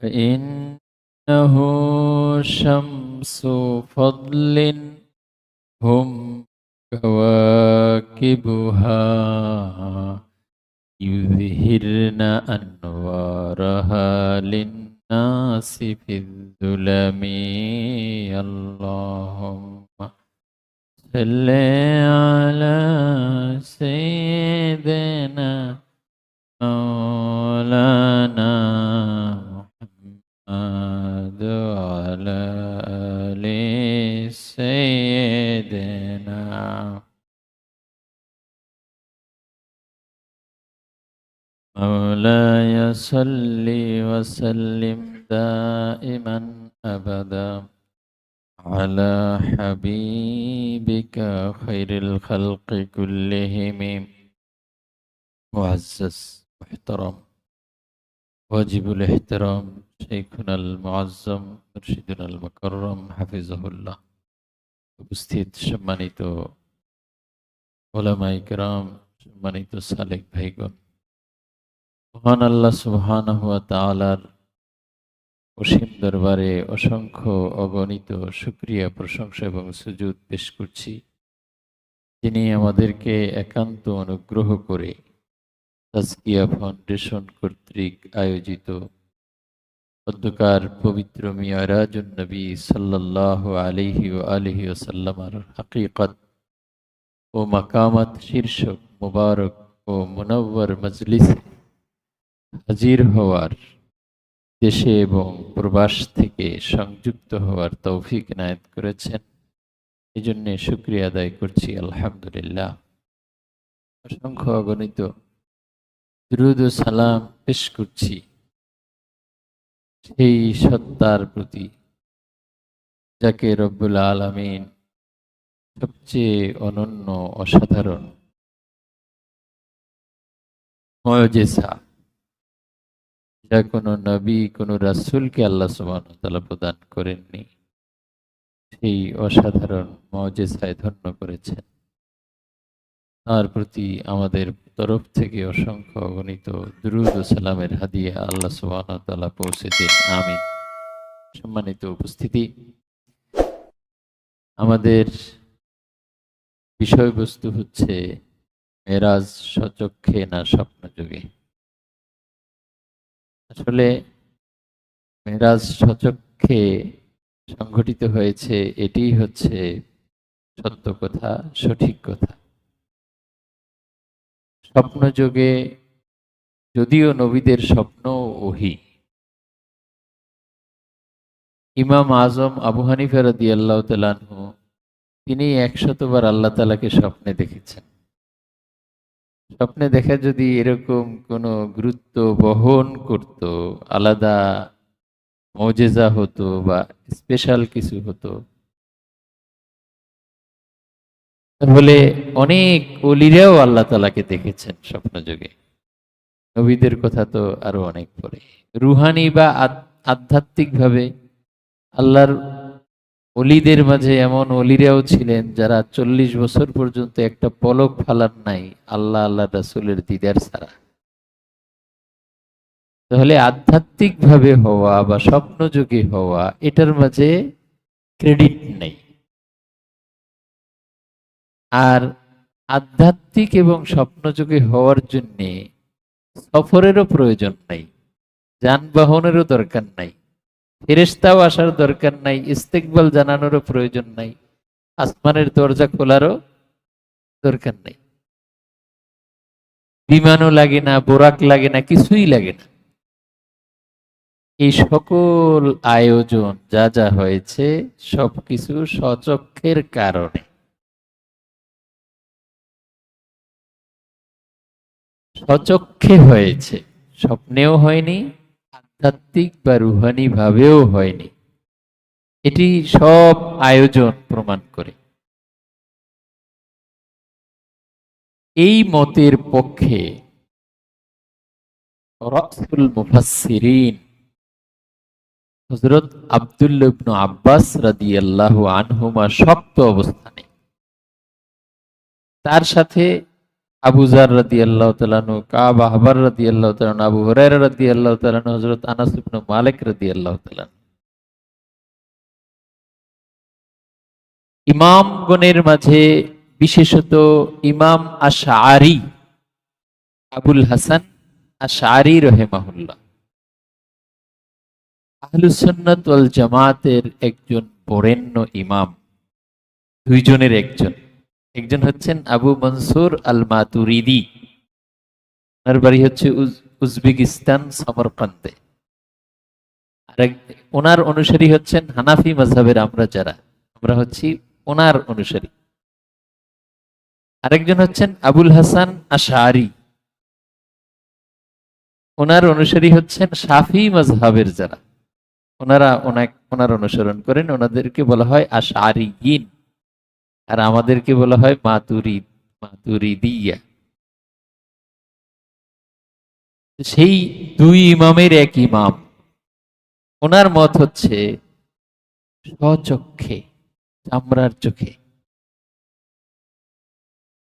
فإنه شمس فضل هم كواكبها يظهرن أنوارها للناس في الظلم. اللهم صل على سيدنا مولانا محمد وعلى آل سيدنا. مولاي صل وسلم دائما أبدا على حبيبك خير الخلق كلهم. معزز محترم واجب الاحترام شيخنا المعظم মুর্শিদুনা المكرم হাফিজাহুল্লাহ, উপস্থিত সম্মানিত উলামায়ে কেরাম, সম্মানিত সালেক ভাইগণ, মহান আল্লাহ সুবহানাহু ওয়া তাআলার অসীম দরবারে অসংখ্য অগণিত শুকরিয়া, প্রশংসা এবং সুজুদ পেশ করছি, যিনি আমাদেরকে একান্ত অনুগ্রহ করে তাজকিয়া ফাউন্ডেশন কর্তৃক আয়োজিত অধ্যকার পবিত্র মিরাজুন নবী সাল্লাল্লাহু আলাইহি ওয়া আলিহি ওয়াসাল্লামের হাকিকত ও মাকামাত শীর্ষক মুবারক ও মুনাওয়ার মজলিসে হাজির হওয়ার, দেশে এবং প্রবাস থেকে সংযুক্ত হওয়ার তৌফিক এনায়েত করেছেন। এই জন্য শুকরিয়া আদায় করছি, আলহামদুলিল্লাহ। অসংখ্য অগণিত দুরূদ ও সালাম পেশ করছি সেই সত্তার প্রতি যাকে রব্বুল আলামিন সবচেয়ে অনন্য, অসাধারণ মুজিজা, যা কোনো নবী, কোনো রাসূলকে আল্লাহ সুবহানাহু ওয়া তাআলা প্রদান করেননি, সেই অসাধারণ মুজিজায় ধন্য করেছেন। তার প্রতি আমাদের তরফ থেকে অসংখ্য অগণিত দুরূদ ও সালামের হাদিয়া আল্লাহ সুবহানাহু ওয়া তাআলা পৌঁছে দিন, আমিন। সম্মানিত উপস্থিতি, আমাদের বিষয়বস্তু হচ্ছে মেরাজ স্বচক্ষে না স্বপ্নযোগে। আসলে মেরাজ স্বচক্ষে সংঘটিত হয়েছে, এটিই হচ্ছে সত্য কথা, সঠিক কথা। স্বপ্নযোগে যদিও নবীদের স্বপ্ন ওহী। ইমাম আজম আবু হানিফা রাদিয়াল্লাহু তাআলা আনহু, তিনি 100 বার আল্লাহ তাআলাকে স্বপ্নে দেখেছেন। স্বপ্নে দেখা যদি এরকম কোনো গুরুত্ব বহন করত, আলাদা মুজিজা হতো বা স্পেশাল কিছু হতো, তাহলে অনেক ওলিরাও আল্লাহ তাআলাকে দেখেছেন স্বপ্নযোগে। নবীদের কথা তো আরো অনেক পরে। রুহানি বা আধ্যাত্মিক ভাবে আল্লাহর ওলিদের মাঝে এমন ওলিরাও ছিলেন যারা 40 বছর পর্যন্ত একটা পলক ফালান নাই আল্লাহ আল্লাহ রাসূলের দিদার ছাড়া। তাহলে আধ্যাত্মিক ভাবে হওয়া বা স্বপ্নযোগে হওয়া, এটার মাঝে ক্রেডিট নেই। আর আধ্যাত্মিক এবং স্বপ্নযোগে হওয়ার জন্য সফরেরও প্রয়োজন নাই, যানবাহনেরও দরকার নাই, ফেরেশতাও আসার দরকার নাই, ইস্তেকবাল জানানোরও প্রয়োজন নাই, আসমানের দরজা খোলারও দরকার নাই, বিমানও লাগে না, বোরাক লাগে না, কিছুই লাগে না। এই সকল আয়োজন যা যা হয়েছে সবকিছু স্বচক্ষের কারণে। স্বচক্ষে হয়েছে, স্বপ্নেও হয়নি, আধ্যাত্মিক বা রুহানি ভাবেও হয়নি। এটি সব আয়োজন প্রমাণ করে। এই মতের পক্ষে রাসূল মুফাসসিরিন হযরত আব্দুল্লাহ ইবনে আব্বাস রাদিয়াল্লাহু আনহুমা শক্ত অবস্থানে, তার সাথে আবু যার রাদিয়াল্লাহু তাআলা আনহু, কাব আহবার রাদিয়াল্লাহু তাআলা আনহু, আবু হুরায়রা রাদিয়াল্লাহু তাআলা আনহু, হযরত আনাস ইবনে মালিক রাদিয়াল্লাহু তাআলা আনহু। ইমামগণের মাঝে বিশেষত ইমাম আশআরী, আবুল হাসান আশআরী রাহিমাহুল্লাহ, আহলুস সুন্নাত ওয়াল জামাতের একজন বরেণ্য ইমাম। দুইজনের একজন, একজন হচ্ছেন আবু মনসুর আল মাতুরিদি, ওনার বাড়ি হচ্ছে উজবেকিস্তান সমরকন্দে। আর ওনার অনুসারী হচ্ছেন হানাফি মাযহাবের আমরা হচ্ছি ওনার অনুসারী। আরেকজন হচ্ছেন আবুল হাসান আশআরী, ওনার অনুসারী হচ্ছেন শাফি মাযহাবের যারা, ওনার অনুসরণ করেন, ওনাদেরকে বলা হয় আশআরীয়িন, আর আমাদেরকে বলা হয় মাতুরিদিয়া। সেই দুই ইমামের এক ইমাম, ওনার মত হচ্ছে স্বচক্ষে, চামড়ার চোখে,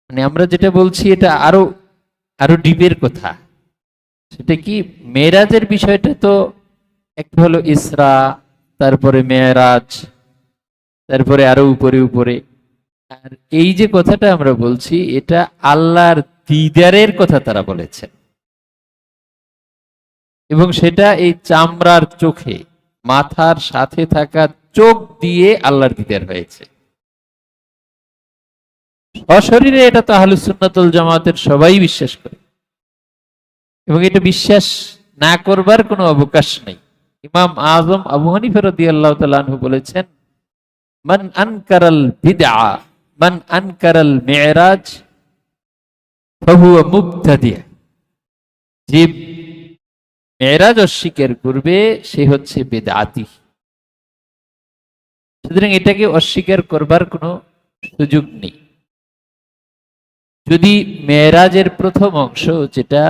মানে আমরা যেটা বলছি এটা আরো আরো ডিপের কথা। সেটা কি, মেরাজের বিষয়টা তো একটা হলো ইসরা, তারপরে মেরাজ, তারপরে আরো উপরে উপরে। আর এই যে কথাটা আমরা বলছি, এটা আল্লাহর দিদারের কথা তারা বলেছেন, এবং সেটা এই চামড়ার চোখে, মাথার সাথে থাকা চোখ দিয়ে আল্লাহর দিদার হয়েছে। সশরীরে এটা তো আহলুস সুন্নাত ওয়াল জামাতের সবাই বিশ্বাস করে, এবং এটা বিশ্বাস না করবার কোনো অবকাশ নেই। ইমাম আজম আবু হানিফা রাদিয়াল্লাহু তাআলা আনহু বলেছেন, মান আনকারাল বিদআ মান আনকারাল মিরাজ ফাহুয়া মুবতাদি'। যে মেরাজ অস্বীকার করবে সে হচ্ছে বেদাতি। সুতরাং এটাকে অস্বীকার করবার কোনো সুযোগ নেই। যদি মেরাজের প্রথম অংশ, যেটা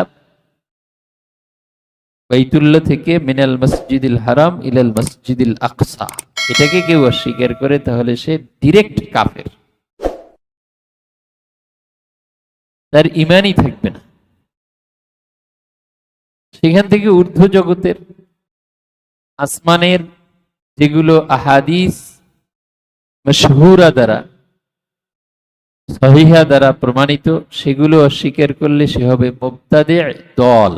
বাইতুল্লাহ থেকে মিনাল মসজিদিল হারাম ইলাল মসজিদিল আকসা, এটাকে কেউ অস্বীকার করে তাহলে সে ডিরেক্ট কাফের, তার ঈমানই থাকবে না। সেখান থেকে ঊর্ধ্ব জগতের আসমানের যেগুলো আহাদিস মাশহুরা দ্বারা, সহিহা দ্বারা প্রমাণিত, সেগুলো অস্বীকার করলে সে হবে মুবতাদি', দল,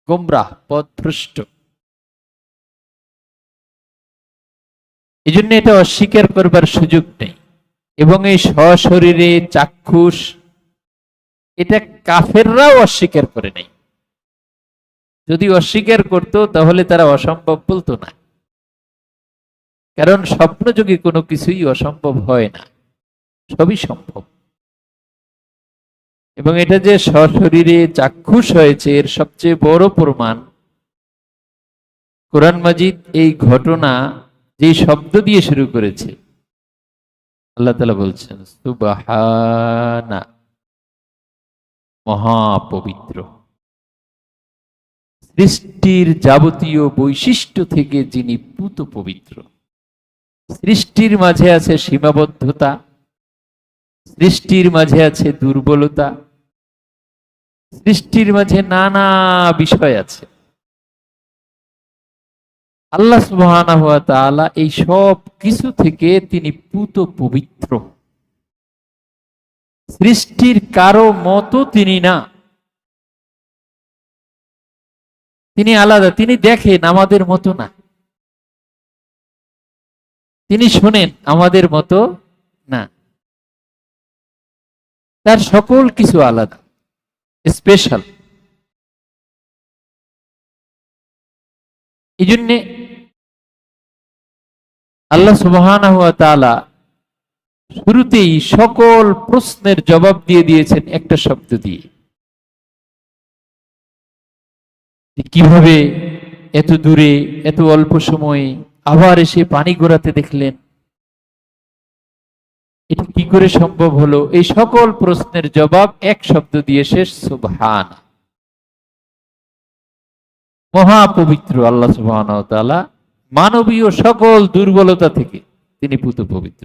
গোমরাহ, পথভ্রষ্ট। এই জন্য এটা অস্বীকার করবার সুযোগ নেই। এবং এই সশরীরে চাক্ষুষ, এটা কাফেররাও অস্বীকার করে নাই। যদি অস্বীকার করত তাহলে তারা অসম্ভব বলতো না, কারণ স্বপ্নযোগে কোনো কিছুই অসম্ভব হয় না, সবই সম্ভব। এবং এটা যে সশরীরে চাক্ষুষ হয়েছে, এর সবচেয়ে বড় প্রমাণ কোরআন মাজিদ এই ঘটনা যে শব্দ দিয়ে শুরু করেছে। আল্লাহ তাআলা বলছেন, সুবহানা, মহাপবিত্র, সৃষ্টির যাবতীয় বৈশিষ্ট্য থেকে যিনি পূত পবিত্র। সৃষ্টির মাঝে আছে সীমাবদ্ধতা, সৃষ্টির মাঝে আছে দুর্বলতা, সৃষ্টির মাঝে নানা বিষয় আছে। আল্লাহ সুবহানাহু ওয়া তাআলা এই সব কিছু থেকে তিনি পূত পবিত্র। সৃষ্টির কারো মতো তিনি না, তিনি আলাদা। তিনি দেখেন, আমাদের মতো না। তিনি শোনেন, আমাদের মতো না। তার সকল কিছু আলাদা, স্পেশাল। এই জন্যে আল্লাহ সুবহানাহু ওয়া তাআলা শুরুতেই সকল প্রশ্নের জবাব দিয়ে দিয়েছেন একটা শব্দ দিয়ে। কিভাবে এত দূরে এত অল্প সময়ে আবার এসে পানি গড়াতে দেখলেন, এটা কি করে সম্ভব হলো? এই সকল প্রশ্নের জবাব এক শব্দ দিয়ে শেষ, সুবহান। মহাপবিত্র আল্লাহ সুবহানাহু ওয়া তাআলা, মানবীয় সকল দুর্বলতা থেকে তিনি পূত পবিত্র।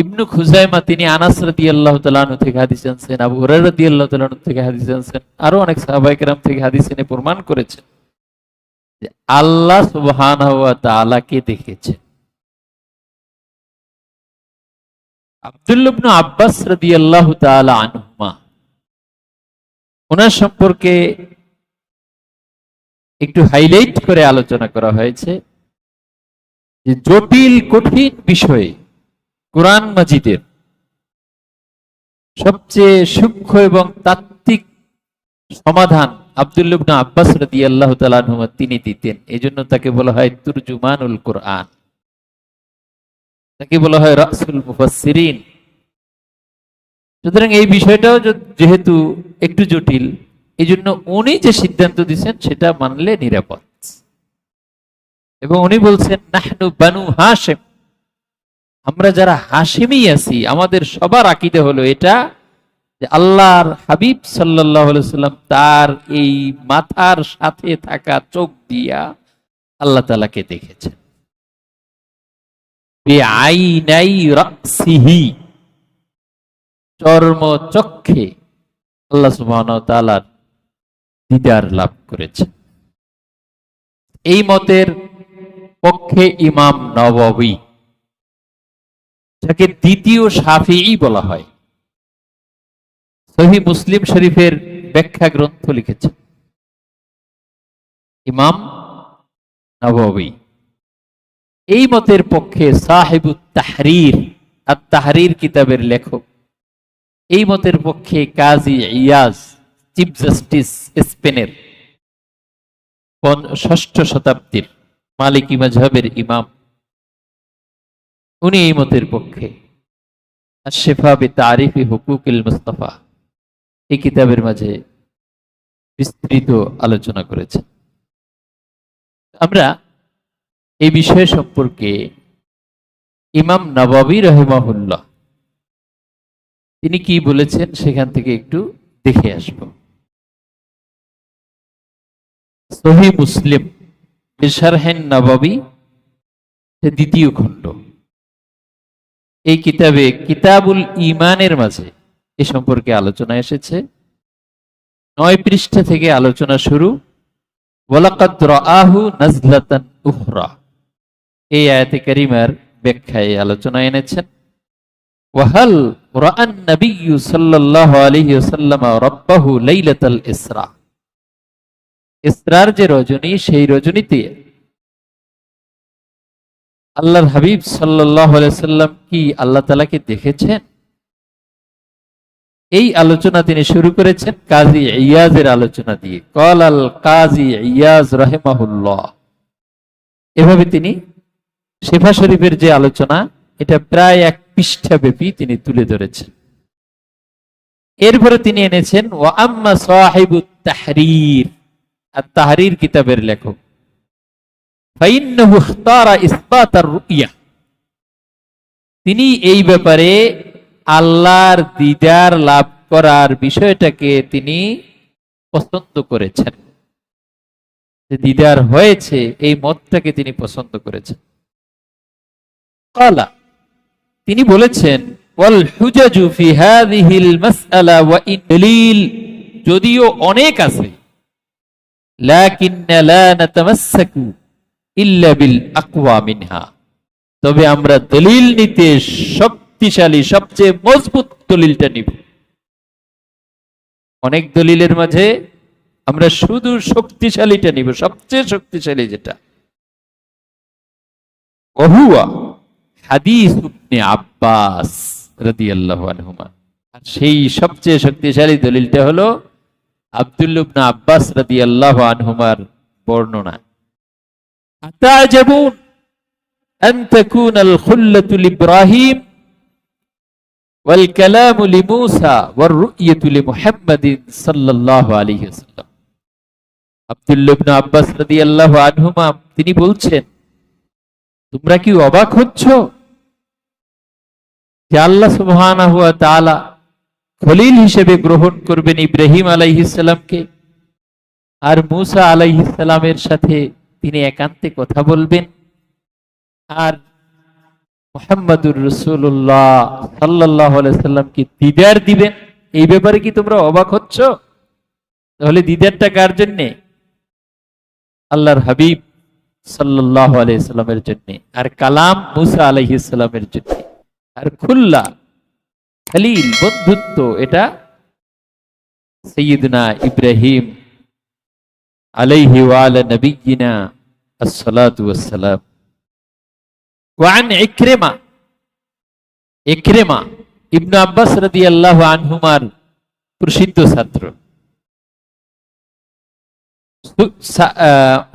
ইবনু খুজাইমা তিনি আনাস রাদিয়াল্লাহু তাআলা আনহু থেকে হাদিস আনছেন, আবু হুরায়রা রাদিয়াল্লাহু তাআলা আনহু থেকে হাদিস আনছেন, আরো অনেক সাহাবায়ে কেরাম থেকে হাদিস এনে প্রমাণ করেছেন যে আল্লাহ সুবহানাহু ওয়া তাআলাকে দেখেছেন। আব্দুল্লাহ ইবনে আব্বাস রাদিয়াল্লাহু তাআলা আনহুমা, ওনার সম্পর্কে একটু হাইলাইট করে আলোচনা করা হয়েছে যে জটিল কঠিন বিষয়ে কোরআন মাজিদের সবচেয়ে সূক্ষ্ম এবং তাত্ত্বিক সমাধান আব্দুল্লাহ ইবনে আব্বাস রাদিয়াল্লাহু তাআলা আনহুমা তিনি দিতেন। এজন্য তাকে বলা হয় তুরজুমানুল কোরআন, তাকে বলা হয় রাসুল মুফাসসিরিন। সুতরাং এই বিষয়টাও যেহেতু একটু জটিল, এই জন্য উনি যে সিদ্ধান্ত দিচ্ছেন সেটা মানলে নিরাপদ। এবং উনি বলছেন নাহনু বানু হাশিম, আমরা যারা হাশিমি আছি আমাদের সবার আকীদা হলো এটা যে আল্লাহর হাবিব সাল্লাল্লাহু আলাইহি ওয়াসাল্লাম তার এই মাথার সাথে থাকা চোখ দিয়া আল্লাহ তাআলাকে দেখেছেন। বিআইনাই রাসিহি, চর্ম চক্ষে আল্লাহ সুবহানাহু ওয়া তাআলার দিদার লাভ করেছে। এই মতের পক্ষে ইমাম নববী, যাকে দ্বিতীয় শাফিঈ বলা হয়, সহিহ মুসলিম শরীফের ব্যাখ্যা গ্রন্থ লিখেছেন ইমাম নববী। এই মতের পক্ষে সাহিবুত তাহরীর, আত-তাহরীর কিতাবের লেখক, এই মতের পক্ষে কাজী ইয়াজ, চিফ জাস্টিস স্পেনের ৬ষ্ঠ শতাব্দীর মালিকি মাযহাবের ইমাম, উনি এই মতের পক্ষে আশ-শিফা বিতারিফি হুকুকিল মুস্তাফা এই কিতাবের মাঝে বিস্তৃত আলোচনা করেছেন। আমরা এই বিষয় সম্পর্কে ইমাম নববী রাহিমাহুল্লাহ তিনি কি বলেছেন সেখান থেকে একটু দেখে আসব। সহিহ মুসলিম বিশারহেন নববী দ্বিতীয় খণ্ড, এই কিতাবে কিতাবুল ঈমানের মাঝে এ সম্পর্কে আলোচনা এসেছে। ৯ পৃষ্ঠা থেকে আলোচনা শুরু। ওয়ালাকাদ রাআহু নাজলাতান উখরা, এই আয়াতে কারিমার ব্যাখ্যায় আলোচনা এনেছেন। ওয়াহাল রাআন নবিয়্যু সাল্লাল্লাহু আলাইহি ওয়াসাল্লাম রাব্বাহু লাইলাতাল ইসরা, ইসরার যে রজনী, সেই রজনীতে আল্লাহর হাবিব সাল্লাল্লাহু আলাইহি ওয়াসাল্লাম কি আল্লাহ তাআলাকে দেখেছেন? এই আলোচনা তিনি শুরু করেছেন কাজী ইয়াজের আলোচনা দিয়ে। ক্বালাল কাজী ইয়াজ রাহিমাহুল্লাহ, এভাবে তিনি শিফা শরীফের যে আলোচনা, এটা প্রায় 1 পৃষ্ঠা ব্যাপী তিনি তুলে ধরেছেন। এরপরে তিনি এনেছেন ওয়া আম্মা সাহিবুত তাহরীর, আত-তাহরীর কিতাবের লেখক, ফাইন্নাহু ইখতারা ইসবাতার রুইয়া, তিনি এই ব্যাপারে আল্লাহর দিদার লাভ করার বিষয়টাকে তিনি পছন্দ করেছেন, যে দিদার হয়েছে এই মতটাকে তিনি পছন্দ করেছেন। ক্বালা, তিনি বলেছেন ওয়াল হুজাজু ফি হাযিহিল মাসআলা ওয়া ইন দলিল, যদিও অনেক আছে, লাকিন্না লা নাতামাসসাকু ইল্লা বিল আকওয়া মিনহা, তবে আমরা দলিল নিতে শক্তিশালী সবচেয়ে মজবুত দলিলটা নিব। অনেক দলিলের মাঝে আমরা শুধু শক্তিশালীটা নিব, সবচেয়ে শক্তিশালী যেটা। ওহুয়া হাদিস ইবনে আব্বাস রাদিয়াল্লাহু আনহুমা, আর সেই সবচেয়ে শক্তিশালী দলিলটা হলো আব্দুল্লাহ ইবনে আব্বাস রাদিয়াল্লাহু আনহুমার বর্ণনা। আতাজাবুন আন তাকুনাল খুল্লাতু লিইব্রাহিম ওয়াল কালামু লিমূসা ওয়ার রু'য়াতু লিমুহাম্মাদিন সাল্লাল্লাহু আলাইহি ওয়াসাল্লাম। আব্দুল্লাহ ইবনে আব্বাস রাদিয়াল্লাহু আনহুমা তিনি বলছেন, তোমরা কি অবাক হচ্ছ যে আল্লাহ সুবহানাহু ওয়া তাআলা খলিল হিসেবে গ্রহণ করবেন ইব্রাহিম আলাইহিস সালামকে, আর মূসা আলাইহিস সালামের সাথে তিনি একান্তে কথা বলবেন, আর মুহাম্মাদুর রাসূলুল্লাহ সাল্লাল্লাহু আলাইহি সাল্লাম কি দিদার দিবেন? এই ব্যাপারে কি তোমরা অবাক হচ্ছ? তাহলে দিদারটা কার জন্যে? আল্লাহর হাবিব সাল্লাল্লাহু আলাইহি সাল্লামের জন্য, আর কালাম মুসা আলাইহিস সালামের জন্য, আর খুল্লা খলিল বন্ধুত্ব এটা সাইয়্যিদনা ইব্রাহিম আলাইহি ওয়া আলা নবিয়িনা আসসালাতু ওয়াসসালাম। ওয়া আন ইকরিমা ইবনে আব্বাস রাদিয়াল্লাহু আনহুমার প্রসিদ্ধ ছাত্র।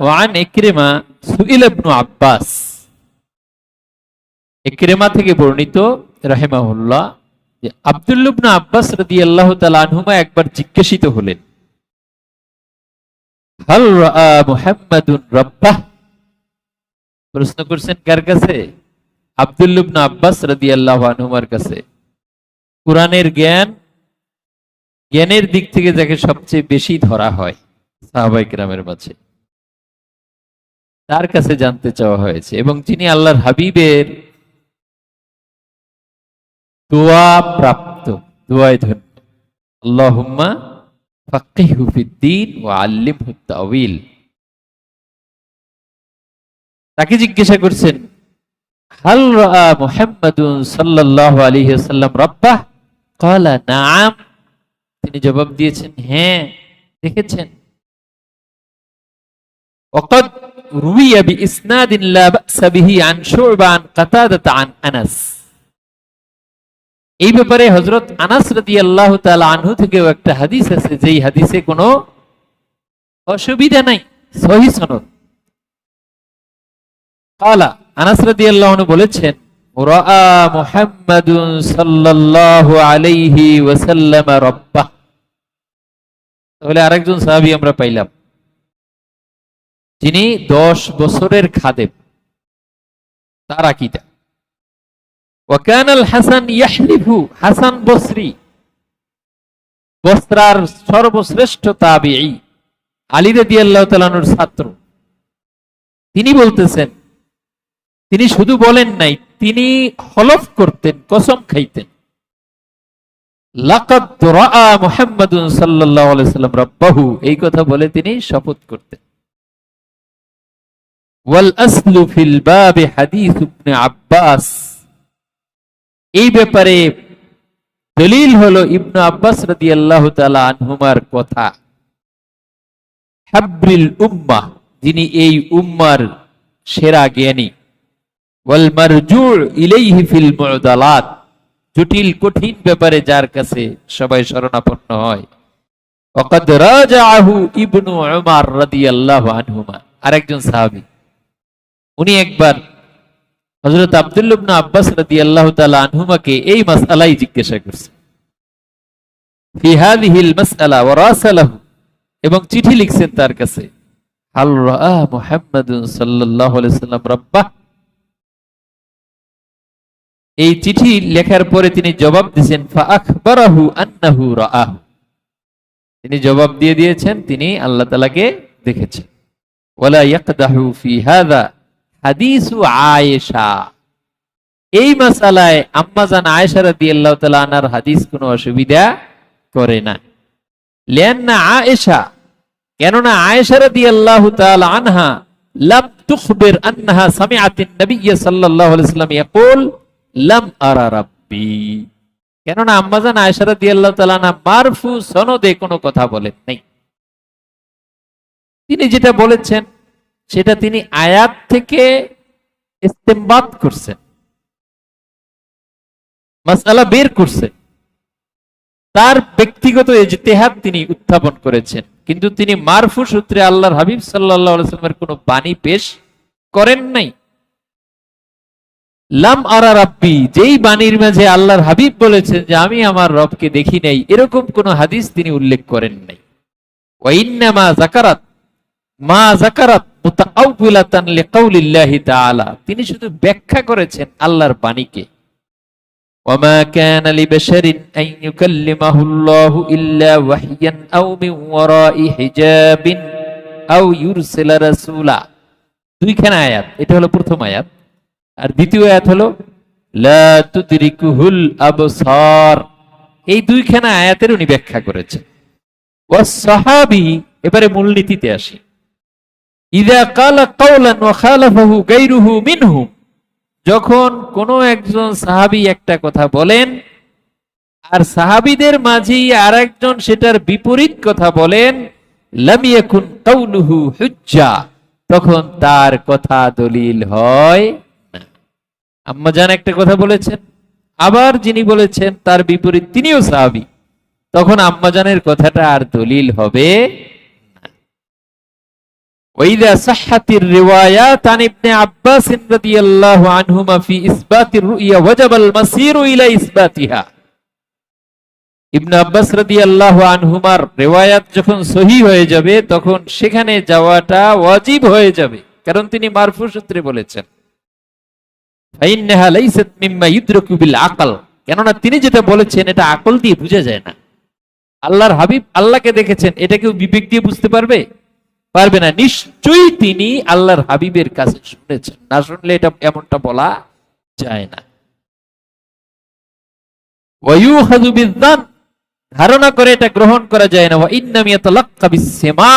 ওয়ান ইকরিমা সুইল ইবনে আব্বাস, ইকরিমা থেকে বর্ণিত রাহিমাহুল্লাহ যে আব্দুল্লাহ ইবনে আব্বাস রাদিয়াল্লাহু তাআলা আনহুমা একবার জিজ্ঞাসিত হলেন, হাল রাআ মুহাম্মাদুন রাব্বাহ? প্রশ্ন করছেন কার কাছে? আব্দুল্লাহ ইবনে আব্বাস রাদিয়াল্লাহু আনহুমার কাছে। কুরআনের জ্ঞানের দিক থেকে যাকে সবচেয়ে বেশি ধরা হয় সাহাবায়ে কেরামের মাঝে, তার কাছে জানতে চাওয়া হয়েছে, এবং যিনি আল্লাহর হাবিবের দোয়া প্রাপ্ত, দোয়ায় ধন্য। আল্লাহুম্মা ফাক্কিহু ফিদ্দীন ওয়া আল্লিমহু তাওয়িল। তাকে জিজ্ঞাসা করছেন, হাল রাআ মুহাম্মাদুন সাল্লাল্লাহু আলাইহি ওয়াসাল্লাম রাব্বাহ? ক্বালা নাআম। তিনি জবাব দিয়েছেন, হ্যাঁ দেখেছেন। ওয়াকাদ রুইয়া বিইসনাদিন লা বা'সা বিহি আন শু'বা আন কাতাদা আন আনাস। এই ব্যাপারে হযরত আনাস রাদিয়াল্লাহু তাআলা আনহু থেকেও একটা হাদিস আছে, যেই হাদিসে কোনো অসুবিধা নাই, সহিহ সনদ। ক্বালা, আনাস রাদিয়াল্লাহু আনহু বলেছেন, রাআ মুহাম্মাদুন সাল্লাল্লাহু আলাইহি ওয়াসাল্লাম রাব্বাহ। তাহলে আরেকজন সাহাবী আমরা পাইলাম, যিনি 10 বছরের খাদেম, তার আকীদা। ওয়া কানাল হাসান ইয়াহলিফু, হাসান বসরি, বসরার সর্বশ্রেষ্ঠ তাবিঈ, আলী রাদিয়াল্লাহু তাআলা আনহুর ছাত্র। তিনি বলতেছেন, তিনি শুধু বলেন নাই, তিনি হলফ করতেন, কসম খাইতেন। লাকাদ রাআ মুহাম্মাদুন সাল্লাল্লাহু আলাইহি ওয়াসাল্লাম রাব্বাহু, এই কথা বলে তিনি শপথ করতেন। ওয়াল আসলু ফিল বাবি হাদিস ইবনে আব্বাস, এই ব্যাপারে দলিল হলো ইবনে আব্বাস রাদিয়াল্লাহু তাআলা আনহুমার কথা। হাব্রিল উম্মাহ, যিনি এই উম্মার সেরা জ্ঞানী। ওয়াল মারজু' ইলাইহি ফিল মু'দালাত, জটিল কঠিন ব্যাপারে যার কাছে সবাই শরণাপন্ন হয়। ওয়াকাদ রাজাআহু ইবনু উমার রাদিয়াল্লাহু আনহুমা, আরেকজন সাহাবী, উনি একবার হযরত আব্দুল্লাহ ইবনে আব্বাস রাদিয়াল্লাহু তাআলা আনহুমাকে এই মাসআলাই জিজ্ঞাসা করছেন। ফি হাযিহিল মাসআলা ওয়া রাসালাহু, এবং চিঠি লিখছেন তার কাছে। হাল রাআ মুহাম্মাদুন সাল্লাল্লাহু আলাইহি ওয়াসাল্লাম রাব্বাহ, এই চিঠি লেখার পরে তিনি জবাব দিয়েছেন, ফা আখবারাহু আন্নাহু রাআহু, তিনি জবাব দিয়ে দিয়েছেন তিনি আল্লাহ তাআলাকে দেখেছেন। ওয়ালা ইয়াকদাহু ফি হাযা হাদিসু আয়েশা, এই মাসালায় আম্মা জান আয়েশা রাদিয়াল্লাহু তাআলা আনহার হাদিস কোনো অসুবিধা করে না। লিআন্না আয়েশা, কেননা আয়েশা রাদিয়াল্লাহু তাআলা আনহা লাম তুখবির আন্নাহা সামিআতিন নবী সাল্লাল্লাহু আলাইহি ওয়াসাল্লাম ইয়াকুল লাম আরা রাব্বি, কেননা আম্মা জান আয়েশা রাদিয়াল্লাহু তাআলা আনহা মারফু সনদে কোনো কথা বলেন নাই। তিনি যেটা বলেছেন সেটা তিনি আয়াত থেকে ইস্তেমবাত করছেন, মাসআলা বের করছেন, তার ব্যক্তিগত ইজতিহাদ তিনি উত্থাপন করেছেন, কিন্তু তিনি মারফু সূত্রে আল্লাহর হাবিব সাল্লাল্লাহু আলাইহি ওয়াসাল্লামের কোনো বাণী পেশ করেন নাই। লাম আরা রাব্বি, যেই বাণীর মাঝে আল্লাহর হাবিব বলেছেন যে আমি আমার রবকে দেখি নাই, এরকম কোন হাদিস তিনি উল্লেখ করেন নাই। ওয়া ইন্নামা যাকারাত মা যাকারাত মুতাআউবিলাতান লিকাউলিল্লাহি তাআলা, তিনি শুধু ব্যাখ্যা করেছেন আল্লাহর বাণীকে। ওয়া মা কানা লিবাশারিন আন ইউকাল্লিমাহুল্লাহু ইল্লা ওয়াহইয়ান আও মিন ওয়ারাই হিজাবিন আও ইউরসিলা রাসূলা, দুইখানা আয়াত, এটা হলো প্রথম আয়াত, আর দ্বিতীয় আয়াত হলো লা তুদরিকুহুল আবসার, এই দুইখানা আয়াতের উনি ব্যাখ্যা করেছেন। ওয়াস সাহাবী, এবারে মূলনীতিতে আসি। ইযা ক্বালা কাওলান ওয়া খালাফাহু গায়রুহু মিনহুম, যখন কোন একজন সাহাবী একটা কথা বলেন আর সাহাবীদের মাঝেই আরেকজন সেটার বিপরীত কথা বলেন, লাম ইয়াকুন কাউলুহু হুজ্জা, তখন তার কথা দলিল হয় না। আম্মাজান একটা কথা বলেছেন, আবার যিনি বলেছেন তার বিপরীত তিনিও সাহাবী, তখন আম্মাজানের কথাটা আর দলিল হবে না। ওয়াইদা সাহহাতির রিওয়ায়াত আন ইবনে আব্বাস রাদিয়াল্লাহু আনহুমা ফি ইসবাতির রুইয়া ওয়াজাবাল মাসিরু ইলা ইসবাতিহা, ইবনে আব্বাস রাদিয়াল্লাহু আনহুমার রিওয়ায়াত যখন সহিহ হয়ে যাবে তখন সেখানে যাওয়াটা ওয়াজিব হয়ে যাবে, কারণ তিনি মারফু সূত্রে বলেছেন। ফাইন্নাহা লাইসাত মিম্মা ইউদরাকু বিল আকল, কেননা তিনি যেটা বলেছেন এটা আকল দিয়ে বোঝা যায় না। আল্লাহর হাবিব আল্লাহকে দেখেছেন, এটা কেউ বিবেক দিয়ে বুঝতে পারবে? পারবে না। নিশ্চয়ই তিনি আল্লাহর হাবিবের কাছে শুনেছেন, না শুনলে এটা এমনটা বলা যায় না। ওয়ায়ুখাযু বিযান, ধারণা করে এটা গ্রহণ করা যায় না। ওয়া ইন্নাম ইয়াতালাক্কা বিসসিমা,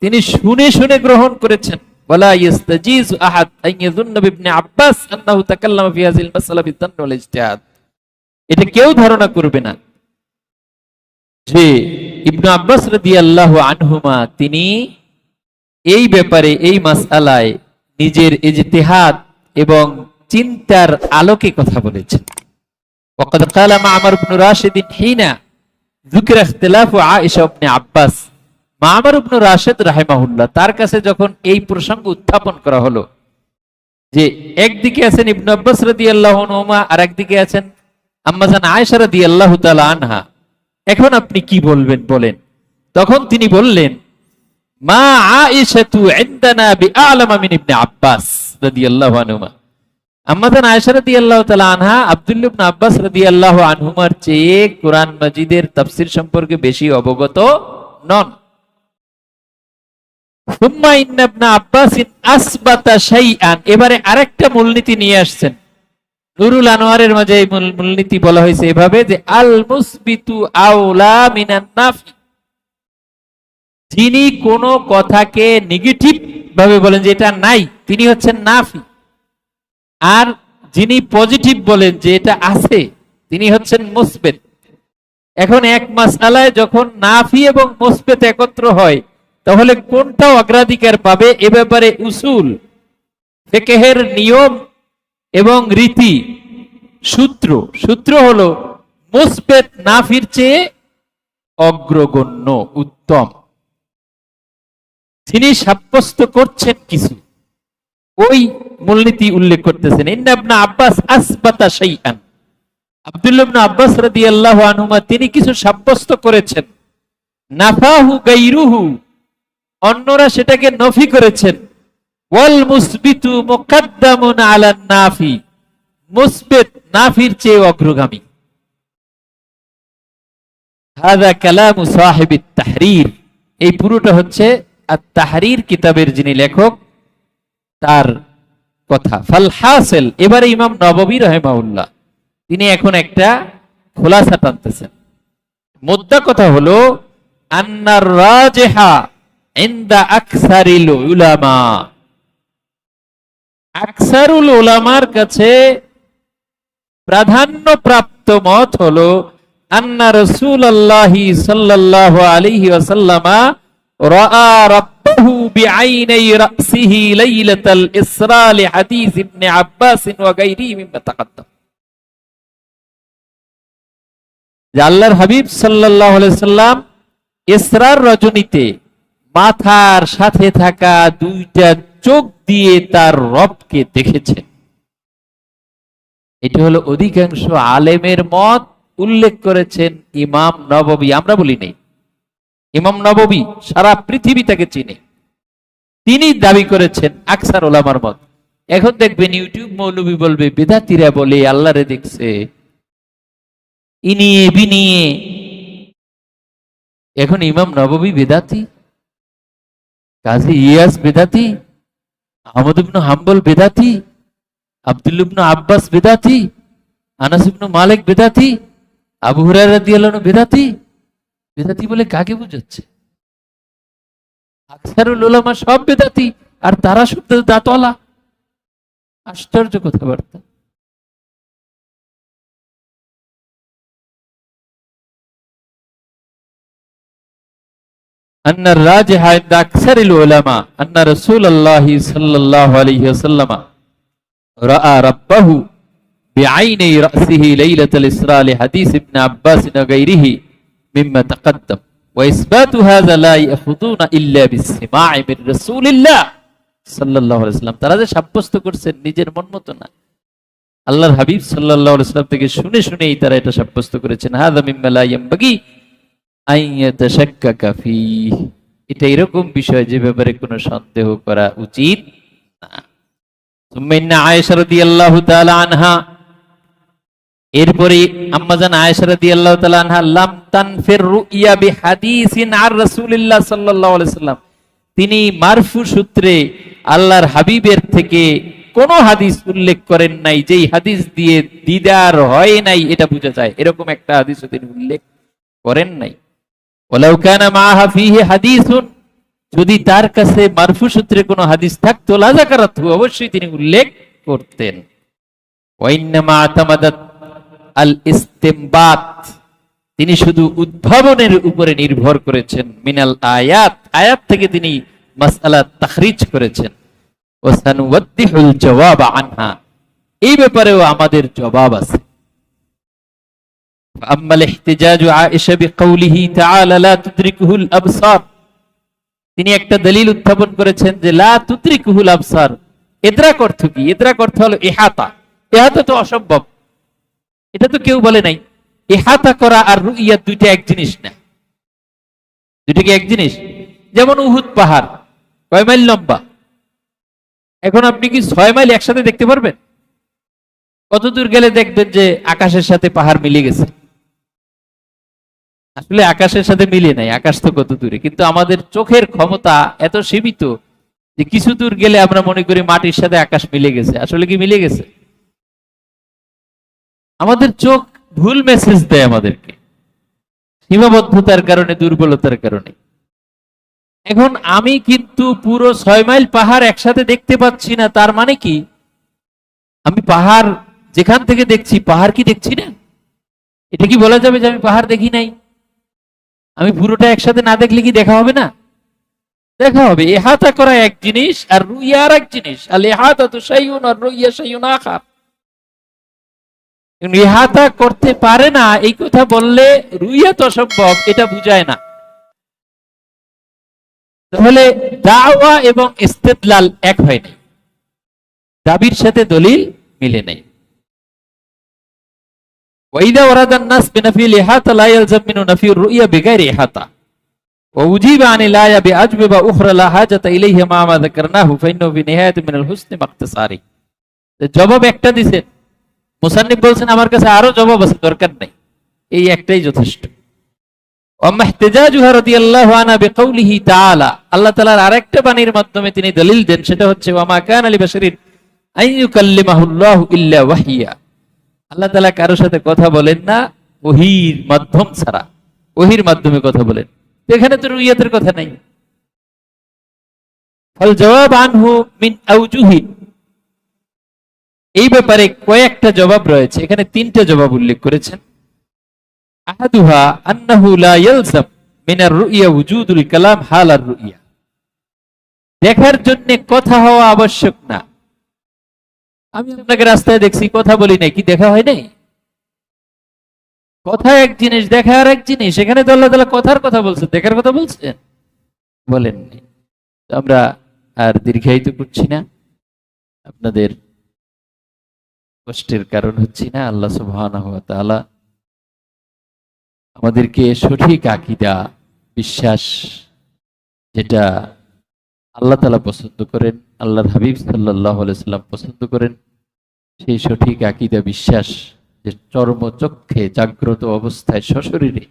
তিনি শুনে শুনে গ্রহণ করেছেন। ওয়ালা ইস্তাজিজু আহাদ আন ইয়াযুন্না বিবনে আব্বাস আন্নাহু তাকাল্লামা ফি হাযিল মাসআলা বিযান ওয়াল ইজতিহাদ, এটা কেউ ধারণা করবে না যে ইবনে আব্বাস রাদিয়াল্লাহু আনহুমা তিনি এই ব্যাপারে, এই মাসআলায় নিজের ইজতিহাদ এবং চিন্তার আলোকে কথা বলেছেন। ওয়াকাদ ক্বালা মা'মার ইবনে রাশিদ হিনা যুকিরা ইখতিলাফু আয়েশা ইবনে আব্বাস, মা'মার ইবনে রাশিদ রাহিমাহুল্লাহ তার কাছে যখন এই প্রসঙ্গ উত্থাপন করা হলো যে একদিকে আছেন ইবনে আব্বাস রাদিয়াল্লাহু আনহুমা আর একদিকে আছেন আম্মাজান আয়েশা রাদিয়াল্লাহু তাআলা আনহা, এখন আপনি কি বলবেন বলেন? তখন তিনি বললেন, মা আয়েশাতু ইনদানা বিআলামা মিন ইবনে আব্বাস রাদিয়াল্লাহু আনহুমা, আম্মাজান আয়েশা রাদিয়াল্লাহু তাআলা আনহা আব্দুল্লাহ ইবনে আব্বাস রাদিয়াল্লাহু আনহুমার চেয়ে কোরআন মাজিদের তাফসীর সম্পর্কে বেশি অবগত নন। সুম্মা ইন্না ইবনে আব্বাস আসবাতা শাইআন, এবারে আরেকটা মূলনীতি নিয়ে আসছেন। নুরুল আনোয়ারের মাঝে এই মূলনীতি বলা হয়েছে এভাবে যে আল মুসবিতু আউলা মিনান নাফি, যিনি কোন কথাকে নেগেটিভ ভাবে বলেন যে এটা নাই, তিনি হচ্ছেন নাফি, আর যিনি পজিটিভ বলেন যে এটা আছে, তিনি হচ্ছেন মুসবেত। এখন এক মাসআলায় যখন নাফি এবং মুসবেত একত্র হয় তাহলে কোনটা অগ্রাধিকার পাবে? এ ব্যাপারে উসুল ফিকহের নিয়ম এবং রীতি সূত্র হলো মুসবেত নাফির চেয়ে অগ্রগণ্য, উত্তম। যিনি সাব্যস্ত করছেন কিছু, ওই মূলনীতি উল্লেখ করতেছেন। ইন্না ইবনে আব্বাস আসবাতা শাইআন, আব্দুল্লাহ ইবনে আব্বাস রাদিয়াল্লাহু আনহুমা তিনি কিছু সাব্যস্ত করেছেন। নাফাহু গায়রুহু, অন্যরা সেটাকে নফি করেছেন। ওয়াল মুসবিতু মুকাদ্দামুন আলা নাফি, মুসবিত নাফির চেয়ে অগ্রগামী। হাযা কালামু সাহিবিত তাহরীর, এই পুরোটা হচ্ছে আত-তাহরীর কিতাবের যিনি লেখক তার কথা। ফাল হাসিল, এবারে ইমাম নববী রাহিমাহুল্লাহ তিনি এখন একটা খোলাসা টানতেছেন। মুদ্দা কথা হলো আন্নার রাজিহা ইনদা আকসারিল উলামা, আকসারুল উলামার কাছে প্রাধান্য প্রাপ্ত মত হলো আন্না রাসূলুল্লাহি সাল্লাল্লাহু আলাইহি ওয়াসাল্লামা রাআ রাব্বাহু বিআইনাই রাসিহি লাইলাতাল ইসরা লিহাদিস ইবনে আব্বাস ওয়া গায়রিহি মিম্মা তাকাদ্দাম, যে আল্লাহর হাবিব সাল্লাল্লাহু আলাইহি সাল্লাম ইসরার রজনীতে মাথার সাথে থাকা দুইটা চোখ দিয়ে তার রবকে দেখেছেন। এটি হলো অধিকাংশ আলেমের মত, উল্লেখ করেছেন ইমাম নববী। আমরা বলি নেই, ইমাম নববী সারা পৃথিবী তাকে চিনে, তিনি দাবি করেছেন আকসার ওলামার মত। এখন দেখবেন ইউটিউব মৌলবী বলবে বেদাতীরা বলে আল্লাহরে দেখছে, ইনিয়ে বিনিয়ে। এখন ইমাম নববী বেদাতি, কাজী ইয়াস বেদাতি, আহমদ ইবনে হাম্বল বেদাতি, আব্দুল্লাহ ইবনে আব্বাস বেদাতি, আনাস ইবনে মালিক বেদাতি, আবু হুরায়রা রাদিয়াল্লাহু আনহু বেদাতি। বেদাতি বলে কাকে বোঝাচ্ছে? আকসারুল উলামা সব বেদাতি, আর তারা শুদ্ধ দাঁতওয়ালা। আশ্চর্য কথাবার্তা। أن الراجح عند أكثر العلماء أن رسول الله صلى الله عليه وسلم رأى ربه بعيني رأسه ليلة الإسراء لحديث ابن عباس وغيره مما تقدم وإثبات هذا لا يأخذون إلا بالسماع من رسول الله صلى الله عليه وسلم। তারা যে সাব্যস্ত করছেন নিজের মন মতো না, আল্লাহর হাবিব সাল্লাল্লাহু আলাইহি ওয়াসাল্লাম থেকে শুনে শুনেই তারা এটা সাব্যস্ত করেছেন। হাযা মিম্মা লা ইয়ানবাগি আন ইয়াতাশাক্কাকা ফীহ, এটা এরকম বিষয় যে ব্যাপারে কোনো সন্দেহ করা উচিত না। সুম্মা ইন্না আয়েশা রাদিয়াল্লাহু তাআলা আনহা, এরপরে আম্মাজান আয়েশা রাদিয়াল্লাহু তাআলা আনহা লাম তানফির রুইয়া বিহাদিসিন আর রাসূলিল্লাহ সাল্লাল্লাহু আলাইহি ওয়াসাল্লাম, তিনি মারফু সূত্রে আল্লাহর হাবিবের থেকে কোন হাদিস উল্লেখ করেন নাই যেই হাদিস দিয়ে দিদার হয় নাই এটা বোঝা যায়, এরকম একটা হাদিসও তিনি উল্লেখ করেন নাই। ওয়ালাউ কানা মাআহা ফীহি হাদিসুন, যদি তার কাছে মারফু সূত্রে কোনো হাদিস থাকতো লাযাকারাতহু, অবশ্যই তিনি উল্লেখ করতেন। ওয়া ইন্নামা আতামাদাত আল ইস্তিমবাত, তিনি শুধু উদ্ভাবনের উপরে নির্ভর করেছেন। মিনাল আয়াত, আয়াত থেকে তিনি মাসআলা তাখরিজ করেছেন। ওয়া সানুওয়াদ্দিহুল জওয়াব আনহা, এই ব্যাপারেও আমাদের জবাব আছে। আম্মাল ইহতিজাজু আয়েশা বিকাউলিহি তাআলা লা তুদরিকুহুল আবসার, তিনি একটা দলিল উত্থাপন করেছেন যে লা তুদরিকুহুল আবসার, ইদরাক অর্থ কি? ইদরাক অর্থ হলো ইহাতা। ইহাতা তো অসম্ভব, এটা তো কেউ বলে নাই। ইহাতা করা আর রুইয়া দুইটা এক জিনিস না। দুইটা কি এক জিনিস? যেমন উহুদ পাহাড় কয় মাইল লম্বা, এখন আপনি কি 6 মাইল একসাথে দেখতে পারবেন? কত দূর গেলে দেখবেন যে আকাশের সাথে পাহাড় মিলে গেছে? আসলে আকাশের সাথে মিলে নাই, আকাশ তো কত দূরে। কিন্তু আমাদের চোখের ক্ষমতা এত সীমিত যে কিছু দূর গেলে আমরা মনে করি মাটির সাথে আকাশ মিলে গেছে। আসলে কি মিলে গেছে? আমাদের চোখ ভুল মেসেজ দেয় আমাদেরকে, সীমাবদ্ধতার কারণে, দুর্বলতার কারণে। এখন আমি কিন্তু পুরো 6 মাইল পাহাড় একসাথে দেখতে পাচ্ছি না, তার মানে কি আমি পাহাড় যেখান থেকে দেখছি পাহাড় কি দেখছি না? এটা কি বলা যাবে যে আমি পাহাড় দেখি নাই? আমি পুরোটা একসাথে না দেখলে কি দেখা হবে না? দেখা হবে। ইহাতা করা এক জিনিস আর রুইয়া আর এক জিনিস। আল ইহাতাতু শাইউন আর রুইয়া শাইউন আখার। ইহাতা করতে পারে না এই কথা বললে রুইয়া তো অসম্ভব, এটা বুঝায় না। তাহলে দাওয়া এবং ইস্তেদলাল এক হয় নাই, দাবির সাথে দলিল মিলে নাই। ওয়াইদা ওয়ারাদান নাস বিনাফিল ইহাতা লা ইয়ালজাম মিনহু নাফিউর রুইয়া বিগাইরি ইহাতা ওয়া উজিবা আনিল আয়া বিআজবিবা উখরা লা হাজাতা ইলাইহি মা মা যাকারনাহু ফাইন্নাহু বিনিহায়াতি মিনাল হুসনি মাকতাসারি। জবাব একটা দিবেন, মুসান্নিফ বলছেন আমার কাছে আরো জবাব আছে, দরকার নাই, এই একটাই যথেষ্ট। আম্মা ইহতিজাজুহা রাদিয়াল্লাহু আনহা বিকাউলিহি তাআলা, আল্লাহ তাআলার আরেকটা বাণীর মাধ্যমে তিনি দলিল দেন, সেটা হচ্ছে ওয়া মা কানা লিবাশারিন আন ইউকাল্লিমাহুল্লাহু ইল্লা ওয়াহিয়া, আল্লাহ তাআলা কারোর সাথে কথা বলেন না ওহীর মাধ্যম ছাড়া, ওহীর মাধ্যমে কথা বলেন। তো এখানে তো রুইয়াতের কথা নাই। ফাল জবাব আনহু মিন আওজুহি, এই ব্যাপারে কয়েকটা জবাব রয়েছে, এখানে 3টা জবাব উল্লেখ করেছেন। আহাদুহা আন্নাহু লা ইয়ালজাম মিনার রুইয়া ওয়ুজুদুল কালাম হালার রুইয়া, দেখার জন্য কথা হওয়া আবশ্যক না। আমি আপনাকে রাস্তায় দেখছি, কথা বলি নাই, কি দেখা হয় নাই? কথা এক জিনিস, দেখা আর এক জিনিস। এখানে তো আল্লাহ তাআলা কথার কথা বলছেন, দেখার কথা বলছেন বলেননি। আমরা আর দীর্ঘায়িত করছি না, আপনাদের কষ্টের কারণ হচ্ছি না। আল্লাহ সুবহানাহু ওয়া তাআলা আমাদেরকে সঠিক আকীদা, বিশ্বাস, যেটা আল্লাহ তাআলা পছন্দ করেন, আল্লাহর হাবিব সাল্লাল্লাহু আলাইহি সাল্লাম পছন্দ করেন, সেই সঠিক আকীদা, বিশ্বাস যে চর্মচক্ষে জাগ্রত অবস্থায় সশরীরে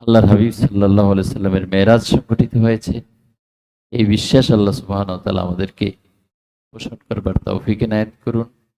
আল্লাহর হাবিব সাল্লাল্লাহু আলাইহি সাল্লামের মেরাজ সংঘটিত হয়েছে, এই বিশ্বাস আল্লাহ সুবহানাহু ওয়া তাআলা আমাদেরকে পোষণ করবার তৌফিক এনায়েত করুন।